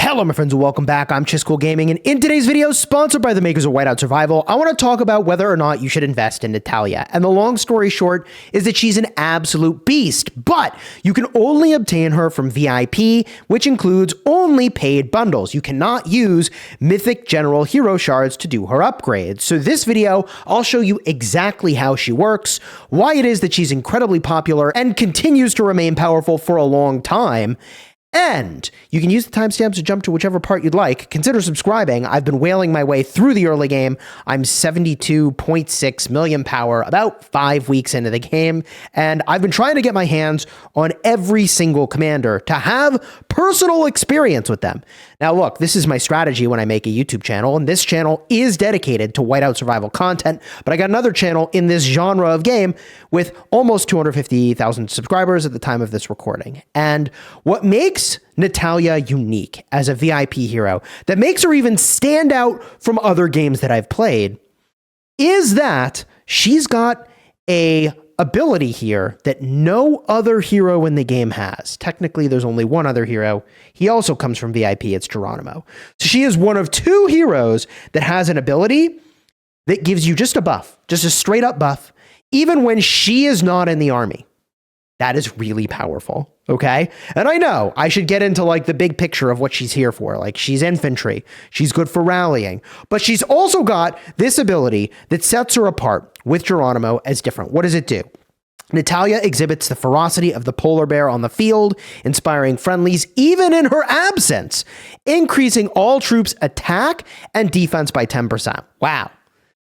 Hello my friends and welcome back. I'm Chiscool Gaming, and in today's video, sponsored by the makers of Whiteout Survival, I want to talk about whether or not you should invest in Natalia. And the long story short is that she's an absolute beast, but you can only obtain her from VIP, which includes only paid bundles. You cannot use Mythic General Hero shards to do her upgrades. So this video, I'll show you exactly how she works, why it is that she's incredibly popular and continues to remain powerful for a long time. And you can use the timestamps to jump to whichever part you'd like. Consider subscribing. I've been whaling my way through the early game. I'm 72.6 million power, about 5 weeks into the game, and I've been trying to get my hands on every single commander to have personal experience with them. Now look, this is my strategy when I make a YouTube channel, and this channel is dedicated to Whiteout Survival content, but I got another channel in this genre of game with almost 250,000 subscribers at the time of this recording. And what makes Natalia unique as a VIP hero, that makes her even stand out from other games that I've played, is that she's got a ability here that no other hero in the game has. Technically, there's only one other hero. He also comes from VIP. It's Geronimo. So she is one of two heroes that has an ability that gives you just a buff, just a straight up buff, even when she is not in the army. That is really powerful. Okay. And I know I should get into like the big picture of what she's here for. Like, she's infantry. She's good for rallying, but she's also got this ability that sets her apart with Geronimo as different. What does it do? Natalia exhibits the ferocity of the polar bear on the field, inspiring friendlies even in her absence, increasing all troops' attack and defense by 10%. Wow.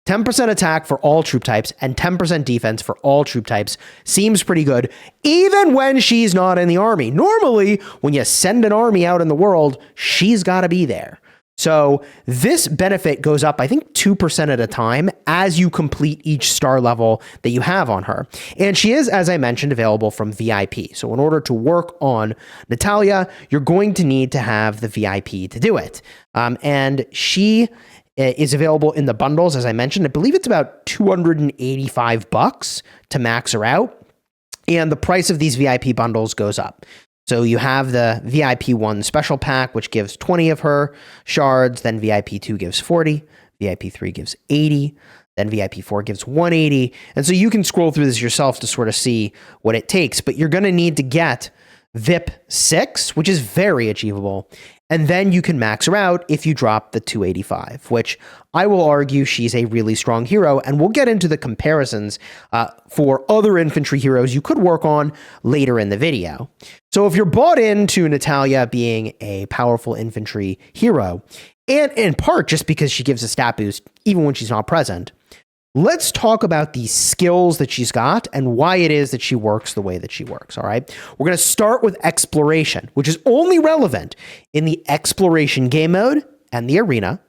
10% attack for all troop types and 10% defense for all troop types seems pretty good, even when she's not in the army. Normally, when you send an army out in the world, she's got to be there. So this benefit goes up, I think, 2% at a time as you complete each star level that you have on her. And she is, as I mentioned, available from VIP. So in order to work on Natalia, you're going to need to have the VIP to do it. And she is available in the bundles, as I mentioned. I believe it's about $285 to max her out. And the price of these VIP bundles goes up. So you have the VIP 1 special pack, which gives 20 of her shards. Then VIP 2 gives 40. VIP 3 gives 80. Then VIP 4 gives 180. And so you can scroll through this yourself to sort of see what it takes. But you're going to need to get VIP 6, which is very achievable. And then you can max her out if you drop the 285, which I will argue she's a really strong hero. And we'll get into the comparisons for other infantry heroes you could work on later in the video. So if you're bought into Natalia being a powerful infantry hero, and in part just because she gives a stat boost even when she's not present, let's talk about the skills that she's got and why it is that she works the way that she works, all right? We're going to start with exploration, which is only relevant in the exploration game mode and the arena.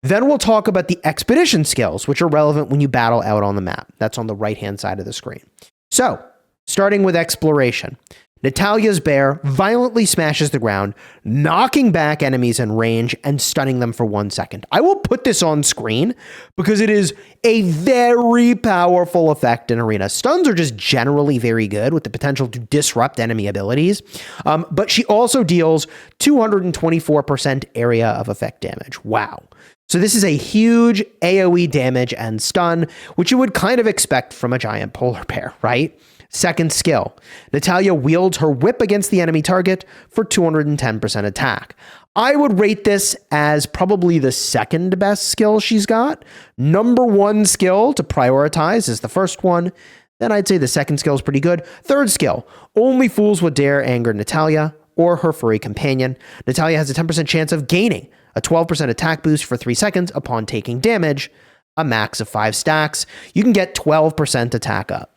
Then we'll talk about the expedition skills, which are relevant when you battle out on the map. That's on the right-hand side of the screen. So, starting with exploration. Natalia's bear violently smashes the ground, knocking back enemies in range and stunning them for 1 second. I will put this on screen because it is a very powerful effect in arena. Stuns are just generally very good with the potential to disrupt enemy abilities, but she also deals 224% area of effect damage. Wow. So this is a huge AoE damage and stun, which you would kind of expect from a giant polar bear, right? Second skill, Natalia wields her whip against the enemy target for 210% attack. I would rate this as probably the second best skill she's got. Number one skill to prioritize is the first one. Then I'd say the second skill is pretty good. Third skill, only fools would dare anger Natalia or her furry companion. Natalia has a 10% chance of gaining a 12% attack boost for 3 seconds upon taking damage, a max of 5 stacks. You can get 12% attack up.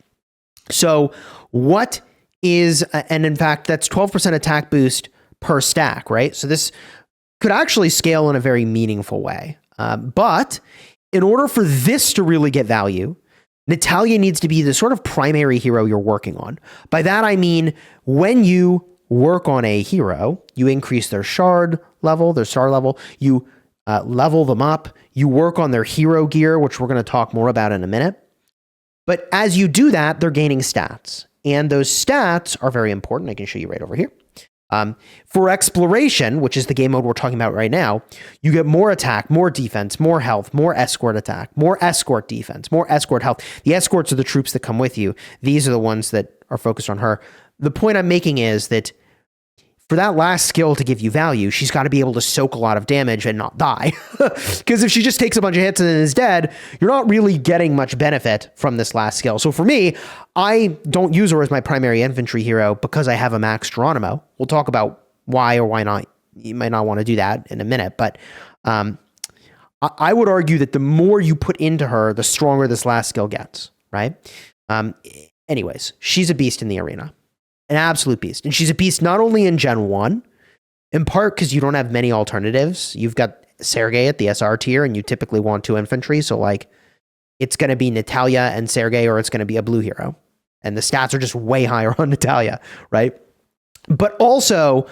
So what is, and in fact, that's 12% attack boost per stack, right? So this could actually scale in a very meaningful way. But in order for this to really get value, Natalia needs to be the sort of primary hero you're working on. By that, I mean, when you work on a hero, you increase their shard level, their star level, you level them up, you work on their hero gear, which we're going to talk more about in a minute. But as you do that, they're gaining stats. And those stats are very important. I can show you right over here. For exploration, which is the game mode we're talking about right now, you get more attack, more defense, more health, more escort attack, more escort defense, more escort health. The escorts are the troops that come with you. These are the ones that are focused on her. The point I'm making is that for that last skill to give you value, she's got to be able to soak a lot of damage and not die. Because if she just takes a bunch of hits and then is dead, you're not really getting much benefit from this last skill. So for me, I don't use her as my primary infantry hero because I have a max Geronimo. We'll talk about why or why not. You might not want to do that in a minute, but I would argue that the more you put into her, the stronger this last skill gets, right? Anyways, she's a beast in the arena. An absolute beast. And she's a beast not only in Gen 1, in part because you don't have many alternatives. You've got Sergei at the SR tier, and you typically want 2 infantry. So, like, it's going to be Natalia and Sergei, or it's going to be a blue hero. And the stats are just way higher on Natalia, right? But also,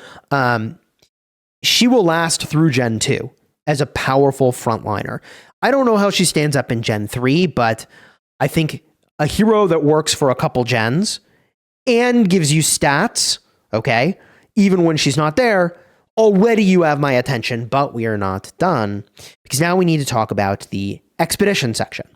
she will last through Gen 2 as a powerful frontliner. I don't know how she stands up in Gen 3, but I think a hero that works for a couple gens and gives you stats, okay, even when she's not there, already you have my attention, but we are not done, because now we need to talk about the expedition section.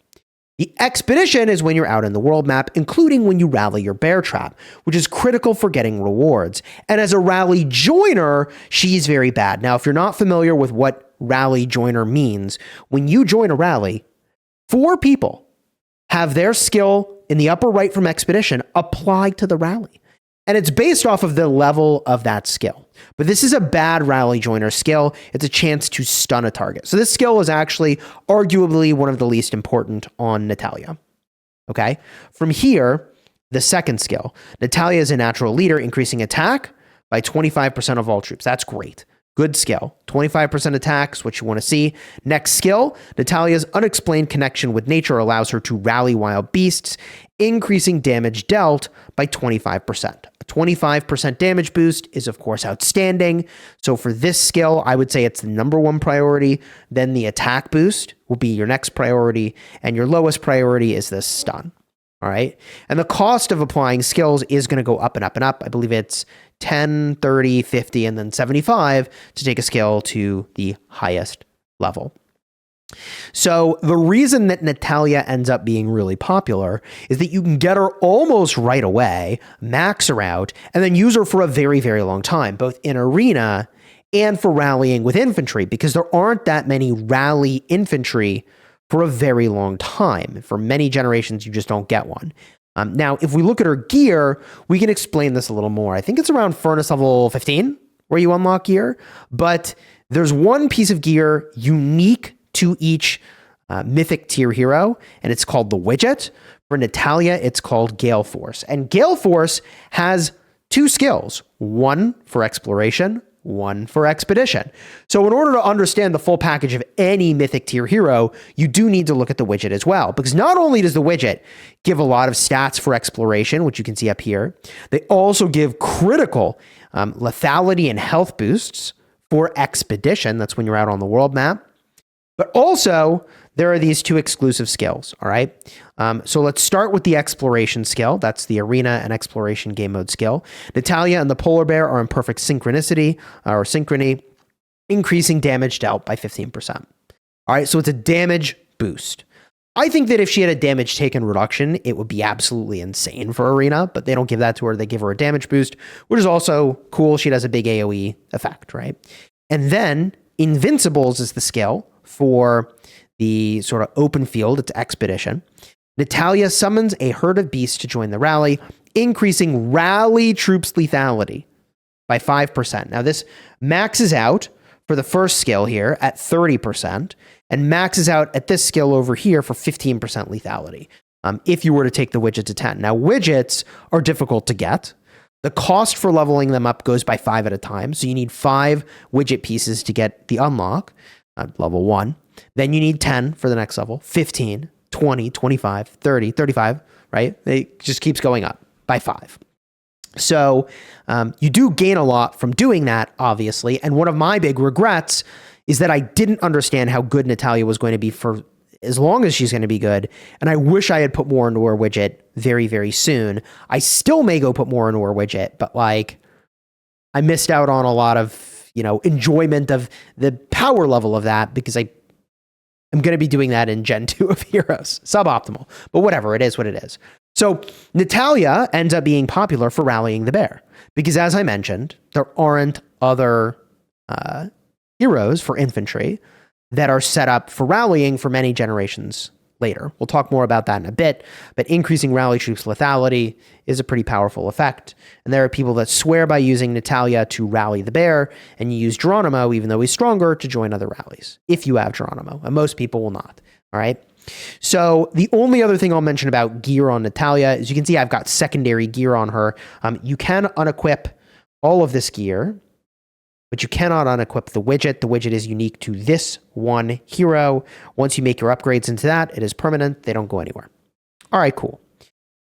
The expedition is when you're out in the world map, including when you rally your bear trap, which is critical for getting rewards. And as a rally joiner, she's very bad. Now, if you're not familiar with what rally joiner means, when you join a rally, 4 people have their skill in the upper right from expedition applied to the rally. And it's based off of the level of that skill. But this is a bad rally joiner skill. It's a chance to stun a target. So this skill is actually arguably one of the least important on Natalia. Okay? From here, the second skill. Natalia is a natural leader, increasing attack by 25% of all troops. That's great. Good skill. 25% attacks, what you want to see. Next skill, Natalia's unexplained connection with nature allows her to rally wild beasts, increasing damage dealt by 25%. A 25% damage boost is, of course, outstanding. So for this skill, I would say it's the number 1 priority. Then the attack boost will be your next priority. And your lowest priority is the stun. All right. And the cost of applying skills is going to go up and up and up. I believe it's 10, 30, 50, and then 75 to take a skill to the highest level. So the reason that Natalia ends up being really popular is that you can get her almost right away, max her out, and then use her for a very, very long time, both in arena and for rallying with infantry, because there aren't that many rally infantry for a very long time. For many generations, you just don't get one. Now, if we look at her gear, we can explain this a little more. I think it's around furnace level 15 where you unlock gear, but there's one piece of gear unique to each mythic tier hero, and it's called the Widget. For Natalia, it's called Gale Force. And Gale Force has 2 skills, one for exploration, one for expedition. So in order to understand the full package of any mythic tier hero, you do need to look at the Widget as well, because not only does the Widget give a lot of stats for exploration, which you can see up here, they also give critical lethality and health boosts for expedition. That's when you're out on the world map. But also, there are these 2 exclusive skills, all right? So let's start with the exploration skill. That's the arena and exploration game mode skill. Natalia and the polar bear are in perfect synchronicity, or synchrony, increasing damage dealt by 15%. All right, so it's a damage boost. I think that if she had a damage taken reduction, it would be absolutely insane for arena, but they don't give that to her. They give her a damage boost, which is also cool. She does a big AoE effect, right? And then Invincibles is the skill for the sort of open field. It's expedition. Natalia summons a herd of beasts to join the rally, increasing rally troops lethality by 5%. Now this maxes out for the first skill here at 30% and maxes out at this skill over here for 15% lethality. If you were to take the widget to 10. Now widgets are difficult to get. The cost for leveling them up goes by 5 at a time. So you need 5 widget pieces to get the unlock, level 1. Then you need 10 for the next level, 15, 20, 25, 30, 35, right? It just keeps going up by 5. So you do gain a lot from doing that, obviously. And one of my big regrets is that I didn't understand how good Natalia was going to be for as long as she's going to be good. And I wish I had put more into her widget very, very soon. I still may go put more into her widget, but like, I missed out on a lot of, enjoyment of the power level of that because I'm going to be doing that in Gen 2 of Heroes. Suboptimal, but whatever, it is what it is. So Natalia ends up being popular for rallying the bear because, as I mentioned, there aren't other heroes for infantry that are set up for rallying for many generations later. We'll talk more about that in a bit, but increasing rally troops' lethality is a pretty powerful effect. And there are people that swear by using Natalia to rally the bear, and you use Geronimo, even though he's stronger, to join other rallies, if you have Geronimo, and most people will not, all right? So the only other thing I'll mention about gear on Natalia is you can see I've got secondary gear on her. You can unequip all of this gear, but you cannot unequip the widget. The widget is unique to this one hero. Once you make your upgrades into that, it is permanent. They don't go anywhere. All right, cool.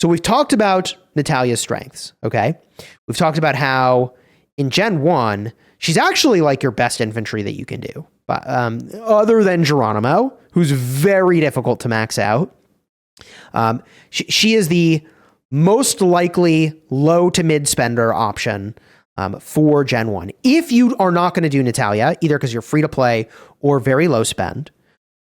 So we've talked about Natalia's strengths, okay? We've talked about how in Gen 1, she's actually like your best infantry that you can do. But other than Geronimo, who's very difficult to max out, she is the most likely low to mid spender option for Gen 1. If you are not going to do Natalia, either because you're free to play or very low spend,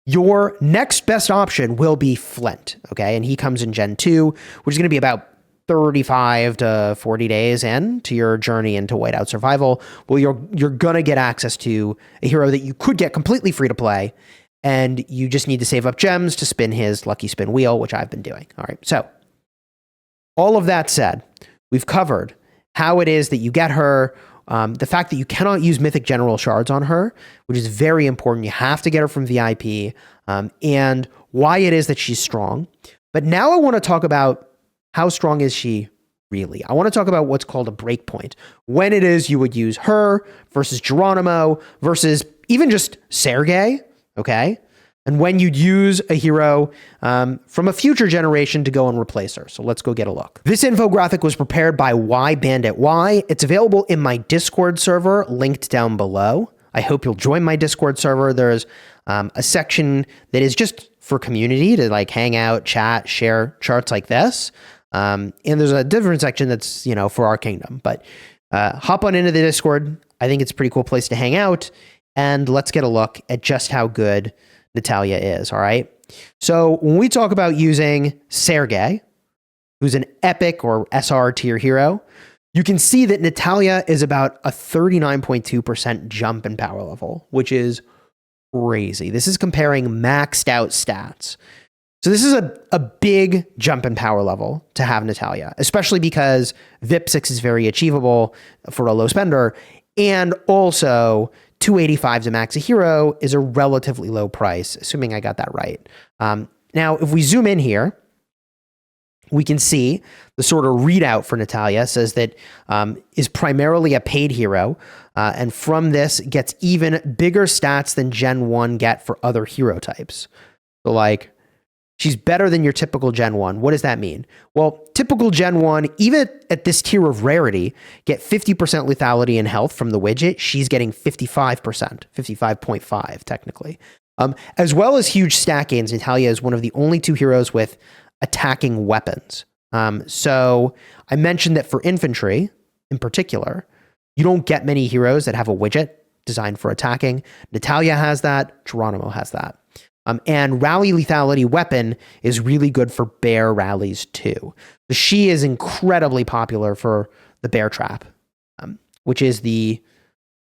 your next best option will be Flint, okay? And he comes in Gen 2, which is going to be about 35 to 40 days into your journey into Whiteout Survival. Well, you're going to get access to a hero that you could get completely free to play, and you just need to save up gems to spin his lucky spin wheel, which I've been doing. All right, so all of that said, we've covered how it is that you get her, the fact that you cannot use Mythic General shards on her, which is very important. You have to get her from VIP, and why it is that she's strong. But now I want to talk about how strong is she really? I want to talk about what's called a breakpoint. When it is you would use her versus Geronimo versus even just Sergei, okay? And when you'd use a hero from a future generation to go and replace her. So let's go get a look. This infographic was prepared by Y. It's available in my Discord server, linked down below. I hope you'll join my Discord server. There's a section that is just for community to like hang out, chat, share charts like this. And there's a different section that's, for our kingdom. But hop on into the Discord. I think it's a pretty cool place to hang out. And let's get a look at just how good Natalia is, all right? So when we talk about using Sergei, who's an epic or SR tier hero, you can see that Natalia is about a 39.2% jump in power level, which is crazy. This is comparing maxed out stats. So this is a big jump in power level to have Natalia, especially because VIP 6 is very achievable for a low spender, and also 285 to max a hero is a relatively low price, assuming I got that right. Now, if we zoom in here, we can see the sort of readout for Natalia says that is primarily a paid hero, and from this gets even bigger stats than Gen 1 get for other hero types. So like, she's better than your typical Gen 1. What does that mean? Well, typical Gen 1, even at this tier of rarity, get 50% lethality and health from the widget. She's getting 55%, 55.5 technically. As well as huge stat gains, Natalia is one of the only two heroes with attacking weapons. So I mentioned that for infantry, in particular, you don't get many heroes that have a widget designed for attacking. Natalia has that. Geronimo has that. And rally lethality weapon is really good for bear rallies too. So she is incredibly popular for the bear trap, which is the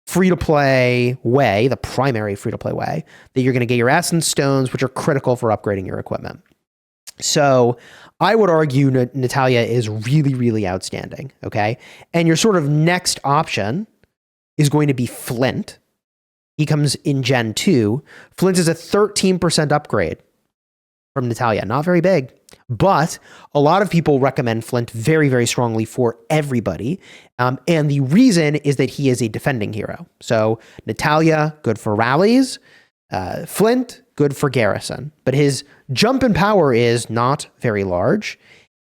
free-to-play way, the primary free-to-play way that you're going to get your essence stones, which are critical for upgrading your equipment. So I would argue Natalia is really, really outstanding, okay? And your sort of next option is going to be Flint. He comes in Gen 2. Flint is a 13% upgrade from Natalia. Not very big, but a lot of people recommend Flint very, very strongly for everybody. And the reason is that he is a defending hero. So Natalia, good for rallies. Flint, good for garrison. But his jump in power is not very large.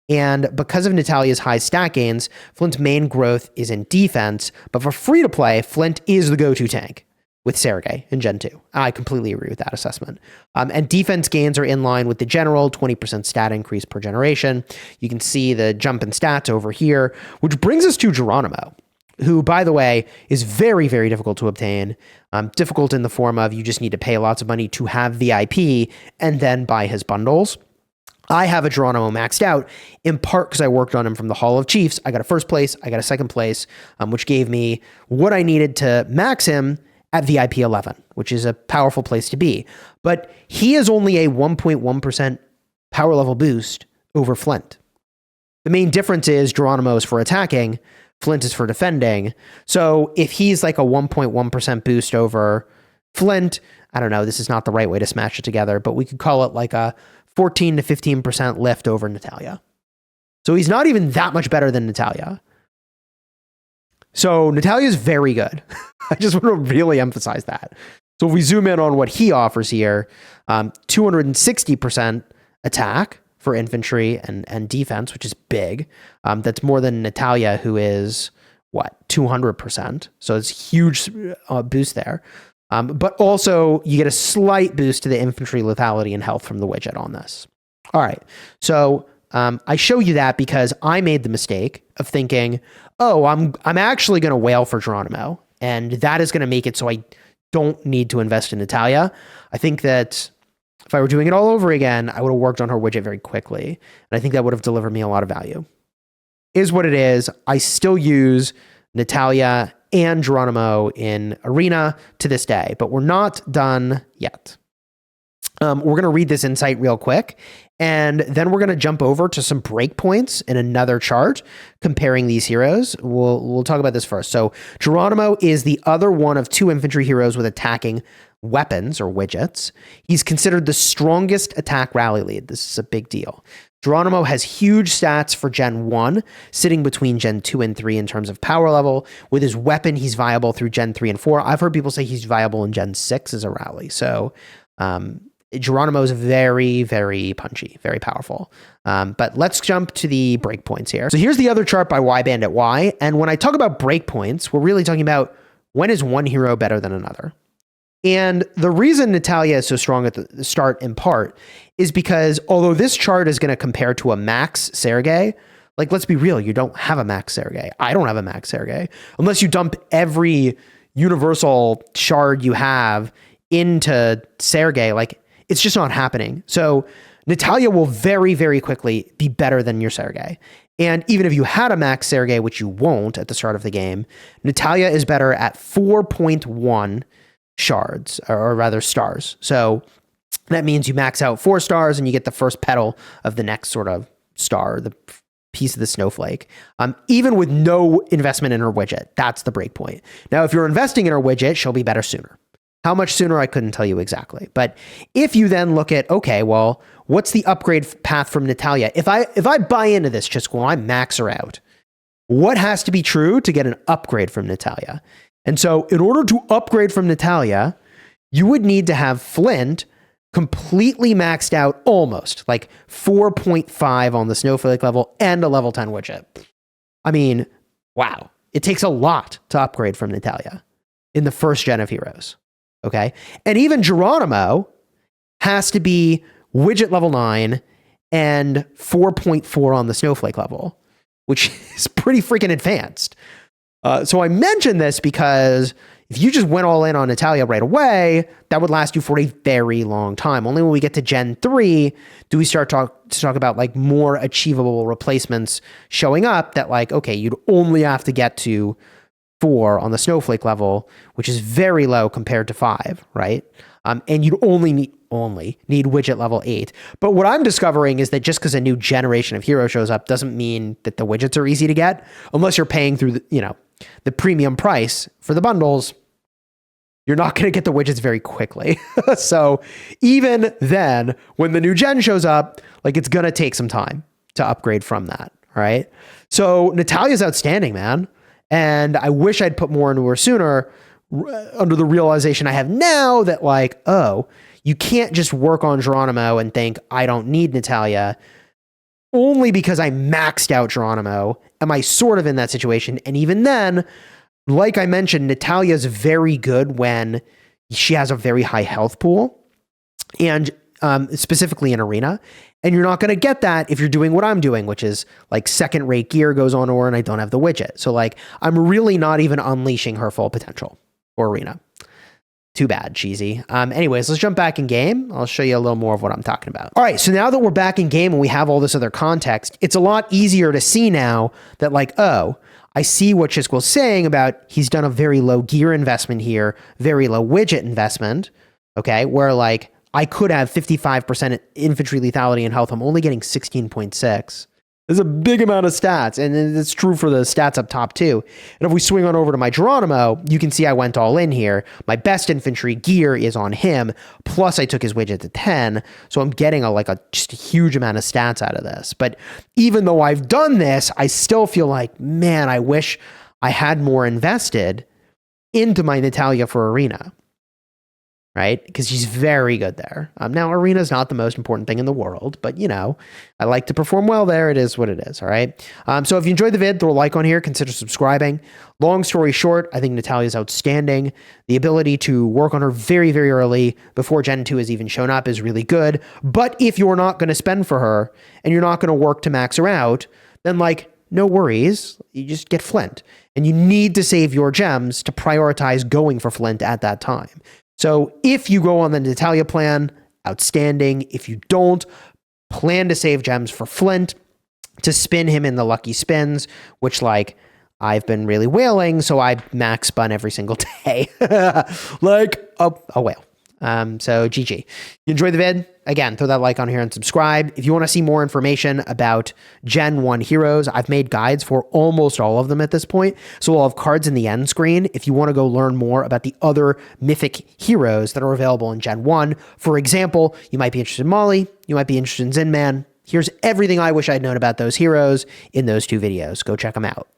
And because of Natalia's high stat gains, Flint's main growth is in defense. But for free to play, Flint is the go-to tank with Sergei in Gen 2. I completely agree with that assessment. And defense gains are in line with the general 20% stat increase per generation. You can see the jump in stats over here, which brings us to Geronimo. who, by the way, is very, very difficult to obtain. Difficult in the form of you just need to pay lots of money to have VIP and then buy his bundles. I have a Geronimo maxed out, in part because I worked on him from the Hall of Chiefs. I got a first place, I got a second place, which gave me what I needed to max him at VIP 11, which is a powerful place to be. But he is only a 1.1% power level boost over Flint. The main difference is Geronimo is for attacking, Flint is for defending. So if he's like a 1.1% boost over Flint, I don't know, this is not the right way to smash it together, but we could call it like a 14 to 15% lift over Natalia. So he's not even that much better than Natalia. So Natalia is very good. I just want to really emphasize that. So if we zoom in on what he offers here, 260% attack for infantry and defense, which is big. That's more than Natalia, who is, 200%. So it's a huge boost there. But also, you get a slight boost to the infantry lethality and health from the widget on this. All right. So I show you that because I made the mistake of thinking, oh, I'm actually going to whale for Geronimo, and that is going to make it so I don't need to invest in Natalia. I think that if I were doing it all over again, I would have worked on her widget very quickly, and I think that would have delivered me a lot of value. Is what it is. I still use Natalia and Geronimo in Arena to this day, but we're not done yet. We're going to read this insight real quick, and then we're going to jump over to some breakpoints in another chart comparing these heroes. We'll talk about this first. So Geronimo is the other one of two infantry heroes with attacking weapons or widgets. He's considered the strongest attack rally lead. This is a big deal. Geronimo has huge stats for Gen 1, sitting between Gen 2 and 3 in terms of power level. With his weapon, he's viable through Gen 3 and 4. I've heard people say he's viable in Gen 6 as a rally. So Geronimo is very, very punchy, very powerful. But let's jump to the breakpoints here. So here's the other chart by YBanditY. And when I talk about breakpoints, we're really talking about when is one hero better than another. And the reason Natalia is so strong at the start, in part, is because although this chart is going to compare to a max Sergei, like, let's be real, you don't have a max Sergei. I don't have a max Sergei. Unless you dump every universal shard you have into Sergei, like, it's just not happening. So Natalia will very, very quickly be better than your Sergei. And even if you had a max Sergei, which you won't at the start of the game, Natalia is better at 4.1 shards, or rather stars. So that means you max out 4 stars and you get the first petal of the next sort of star, the piece of the snowflake, even with no investment in her widget. That's the breakpoint. Now, if you're investing in her widget, she'll be better sooner. How much sooner, I couldn't tell you exactly. But if you then look at, okay, well, what's the upgrade path from Natalia? If I buy into this, Chisco, I max her out, what has to be true to get an upgrade from Natalia? And so in order to upgrade from Natalia, you would need to have Flint completely maxed out, almost like 4.5 on the snowflake level and a level 10 widget. I mean, wow. It takes a lot to upgrade from Natalia in the first gen of heroes. Okay. And even Geronimo has to be widget level 9 and 4.4 on the snowflake level, which is pretty freaking advanced. So I mentioned this because if you just went all in on Natalia right away, that would last you for a very long time. Only when we get to Gen 3 do we start to talk about like more achievable replacements showing up that, like, okay, you'd only have to get to 4 on the snowflake level, which is very low compared to 5, right? And you'd only need widget level 8. But what I'm discovering is that just because a new generation of hero shows up doesn't mean that the widgets are easy to get, unless you're paying through the premium price for the bundles. You're not going to get the widgets very quickly. So even then, when the new gen shows up, like, it's going to take some time to upgrade from that, right? So Natalia's outstanding, man. And I wish I'd put more into her sooner, under the realization I have now that, like, oh, you can't just work on Geronimo and think, I don't need Natalia. Only because I maxed out Geronimo am I sort of in that situation. And even then, like I mentioned, Natalia is very good when she has a very high health pool. And specifically in Arena. And you're not going to get that if you're doing what I'm doing, which is like second rate gear goes on ore and I don't have the widget. So like, I'm really not even unleashing her full potential for Arena. Too bad, cheesy. Anyways, let's jump back in game. I'll show you a little more of what I'm talking about. All right, so now that we're back in game and we have all this other context, it's a lot easier to see now that like, oh, I see what Chisquel's saying about he's done a very low gear investment here, very low widget investment, okay, where like I could have 55% infantry lethality and health. I'm only getting 16.6. There's a big amount of stats, and it's true for the stats up top too. And if we swing on over to my Geronimo, you can see I went all in here. My best infantry gear is on him, plus I took his widget to 10, so I'm getting just a huge amount of stats out of this. But even though I've done this, I still feel like, man, I wish I had more invested into my Natalia for Arena. Right? Because she's very good there. Now, Arena is not the most important thing in the world, but you know, I like to perform well there. It is what it is. All right. So if you enjoyed the vid, throw a like on here, consider subscribing. Long story short, I think Natalia is outstanding. The ability to work on her very, very early before Gen 2 has even shown up is really good. But if you're not going to spend for her and you're not going to work to max her out, then like, no worries. You just get Flint. And you need to save your gems to prioritize going for Flint at that time. So if you go on the Natalia plan, outstanding. If you don't, plan to save gems for Flint to spin him in the lucky spins, which like I've been really whaling, so I max spun every single day. Like a whale. So GG. You enjoyed the vid? Again, throw that like on here and subscribe. If you want to see more information about Gen 1 heroes, I've made guides for almost all of them at this point. So we'll have cards in the end screen if you want to go learn more about the other mythic heroes that are available in Gen 1. For example, you might be interested in Molly. You might be interested in Zinman. Here's everything I wish I'd known about those heroes in those two videos. Go check them out.